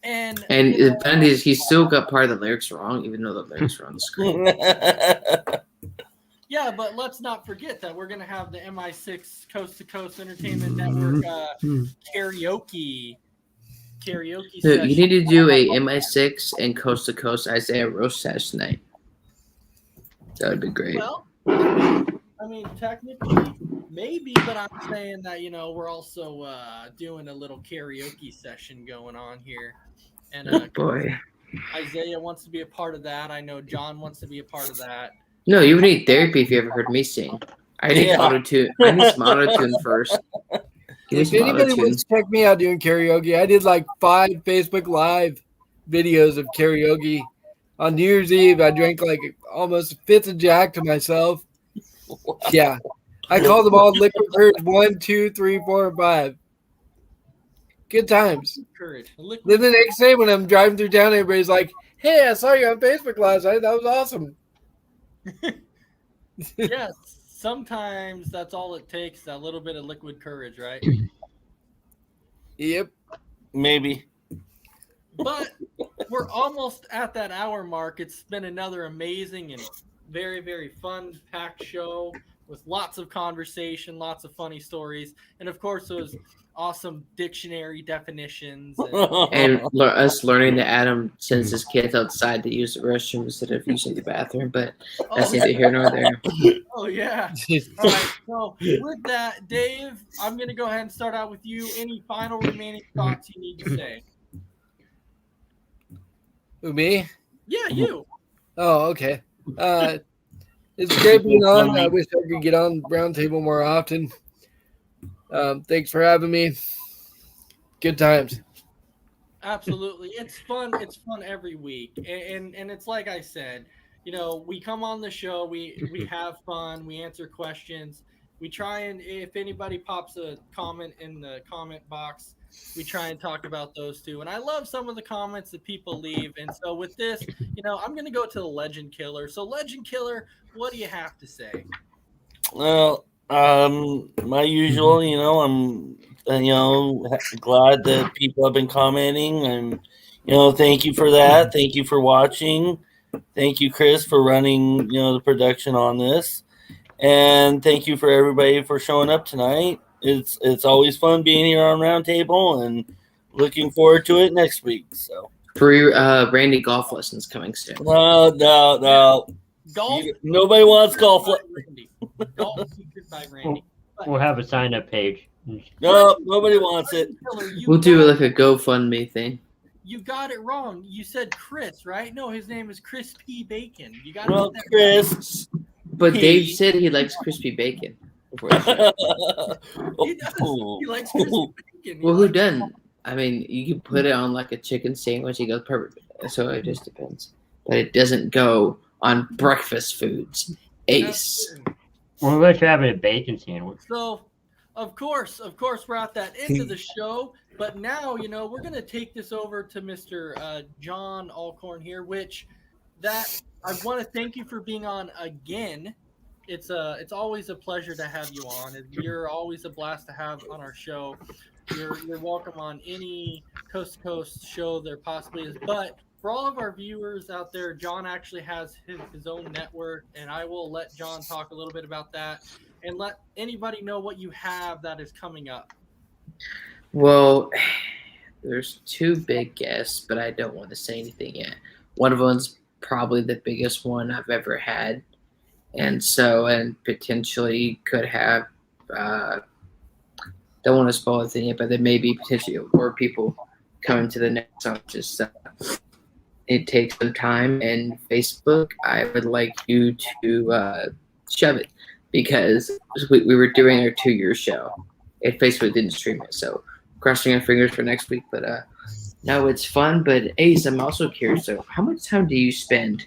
And the funny is, he still got part of the lyrics wrong, even though the lyrics were on the screen. yeah, but let's not forget that we're going to have the MI6 Coast to Coast Entertainment Network karaoke You session. need to do a MI6 and Coast to Coast Isaiah roast session night. That would be great. Well, I mean, technically, maybe, but I'm saying that, we're also doing a little karaoke session going on here. And Oh boy. Isaiah wants to be a part of that. I know John wants to be a part of that. No, you would need therapy if you ever heard me sing. I need Yeah. auto-tune. I need some auto-tune first. Give me If some anybody auto-tune. wants to check me out doing karaoke, I did like 5 Facebook Live videos of karaoke. On New Year's Eve, I drank like almost a fifth of Jack to myself. Yeah. I called them all Liquid Courage 1, 2, 3, 4, and 5. Good times. Courage. Then the next day when I'm driving through town, everybody's like, hey, I saw you on Facebook last night. That was awesome. Yes, sometimes that's all it takes, that little bit of liquid courage, right? Yep. Maybe. But we're almost at that hour mark. It's been another amazing and very, very fun, packed show with lots of conversation, lots of funny stories, and of course those awesome dictionary definitions. And us learning that Adam sends his kids outside to use the restroom instead of using the bathroom, but that's neither here nor there. Oh, yeah. All right. So with that, Dave, I'm going to go ahead and start out with you. Any final remaining thoughts you need to say? Who, me? Yeah, you. Oh, okay. It's great being on. I wish I could get on Roundtable more often. Thanks for having me. Good times. Absolutely. It's fun. It's fun every week. And it's like I said, you know, we come on the show, we have fun, we answer questions. We try and if anybody pops a comment in the comment box, we try and talk about those too. And I love some of the comments that people leave. And so with this, you know, I'm going to go to the Legend Killer. So Legend Killer, what do you have to say? Well, my usual, you know, I'm, glad that people have been commenting, and, thank you for that. Thank you for watching. Thank you, Chris, for running, the production on this. And thank you for everybody for showing up tonight. It's always fun being here on Roundtable, and looking forward to it next week. So Free Randy golf lessons coming soon. No. Golf. Nobody wants golf. Golf secret by Randy. We'll have a sign-up page. No, nobody wants it. We'll do like a GoFundMe thing. You got it wrong. You said Chris, right? No, his name is Chris P. Bacon. You got Well, it. Chris. But Dave said he likes crispy bacon. He does. He likes crispy bacon. Well, who doesn't? I mean, you can put it on like a chicken sandwich. It goes perfect. So it just depends. But it doesn't go on breakfast foods. Ace. Well, unless you're having a bacon sandwich. So, of course, we're at that end of the show. But now, we're going to take this over to Mr. John Alcorn here, I want to thank you for being on again. It's always a pleasure to have you on. You're always a blast to have on our show. You're welcome on any coast to coast show there possibly is. But for all of our viewers out there, John actually has his own network, and I will let John talk a little bit about that and let anybody know what you have that is coming up. Well, there's 2 big guests, but I don't want to say anything yet. One of them's probably the biggest one I've ever had, and potentially could have don't want to spoil anything yet, but there may be potentially more people coming to the next one. Just it takes some time, and Facebook, I would like you to shove it, because we were doing our 2-year show and Facebook didn't stream it, so crossing our fingers for next week. But no, it's fun. But Ace, I'm also curious, so how much time do you spend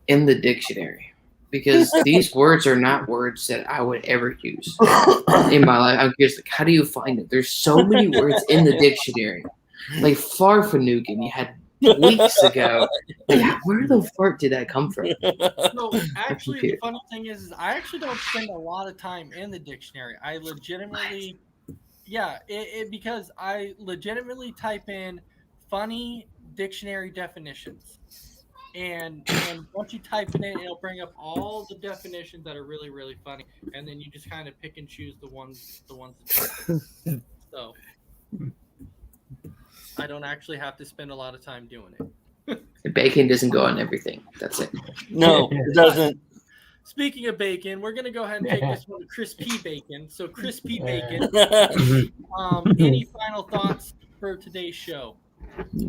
in the dictionary? Because these words are not words that I would ever use in my life. I'm curious, like, how do you find it? There's so many words in the dictionary. Like Farfanugan, you had weeks ago. Like, where the fuck did that come from? So actually, the funny thing is I actually don't spend a lot of time in the dictionary. I legitimately, because I legitimately type in funny dictionary definitions. And once you type it in, it'll bring up all the definitions that are really, really funny, and then you just kind of pick and choose the ones. So I don't actually have to spend a lot of time doing it. The bacon doesn't go on everything. That's it. No, it doesn't. Speaking of bacon, we're gonna go ahead and take this one to Chris P. Bacon. So Chris P. Bacon, any final thoughts for today's show?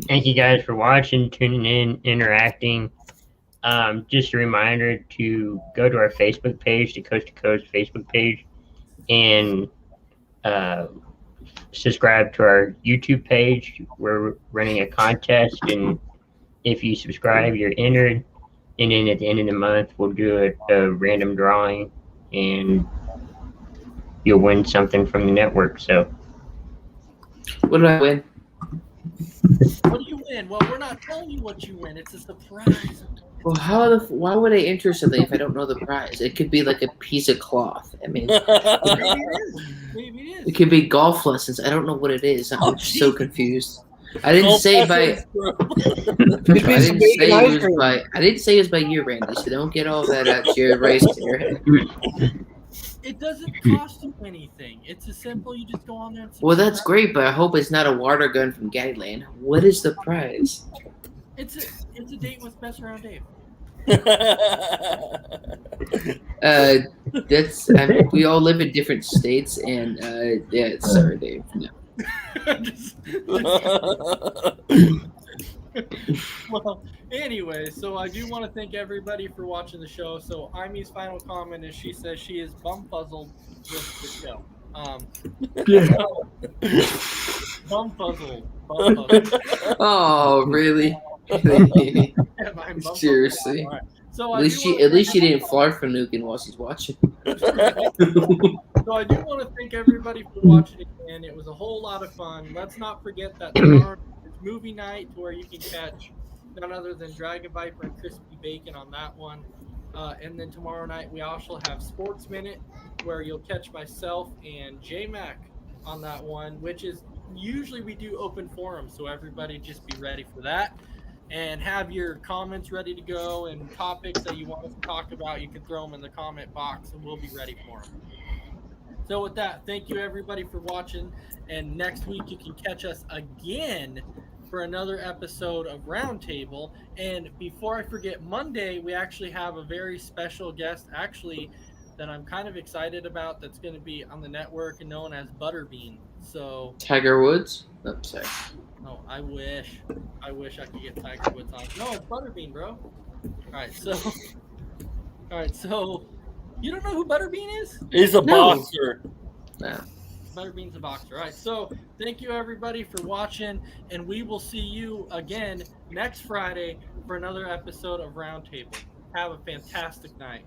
Thank you guys for watching, tuning in, interacting. Just a reminder to go to our Facebook page, the Coast to Coast Facebook page, and subscribe to our YouTube page. We're running a contest, and if you subscribe, you're entered. And then at the end of the month, we'll do a random drawing, and you'll win something from the network. So, What do I win? What do you win? Well, we're not telling you what you win. It's a surprise. Well, why would I enter something if I don't know the prize? It could be like a piece of cloth. I mean, Maybe it is. Maybe it it is. could be golf lessons. I don't know what it is. I'm Oh, so Jesus. confused. I didn't say by. Could be some bacon ice cream. I didn't say it was by you, Randy. So don't get all that out your race to your head. It doesn't cost you anything. It's as simple. You just go on there and Well, that's subscribe. great, but I hope it's not a water gun from Gadland. What is the prize? It's a date with Best Around Dave. We all live in different states, and yeah, sorry, Dave. No. Well, anyway, so I do want to thank everybody for watching the show. So Imy's final comment is she says she is bumfuzzled with the show. Bumfuzzled. Oh, really? I'm bumfuzzled. Seriously. All right. So At least she didn't fart from Nukin while she's watching. So I do want to thank everybody for watching again. It was a whole lot of fun. Let's not forget that tomorrow is movie night, where you can catch none other than Dragon Viper and Crispy Bacon on that one. And then tomorrow night we also have Sports Minute, where you'll catch myself and J-Mac on that one, which is usually we do open forum, so everybody just be ready for that. And have your comments ready to go, and topics that you want us to talk about, you can throw them in the comment box and we'll be ready for them. So with that, thank you everybody for watching, and next week you can catch us again for another episode of Roundtable. And before I forget, Monday we actually have a very special guest that I'm kind of excited about, that's going to be on the network and known as Butterbean. So Tiger Woods? Oh, sorry. Oh, I wish I could get Tiger Woods on. No, it's Butterbean, bro. All right, so you don't know who Butterbean is? He's a boxer. No. Butterbean's a boxer. All right, so thank you everybody for watching, and we will see you again next Friday for another episode of Roundtable. Have a fantastic night.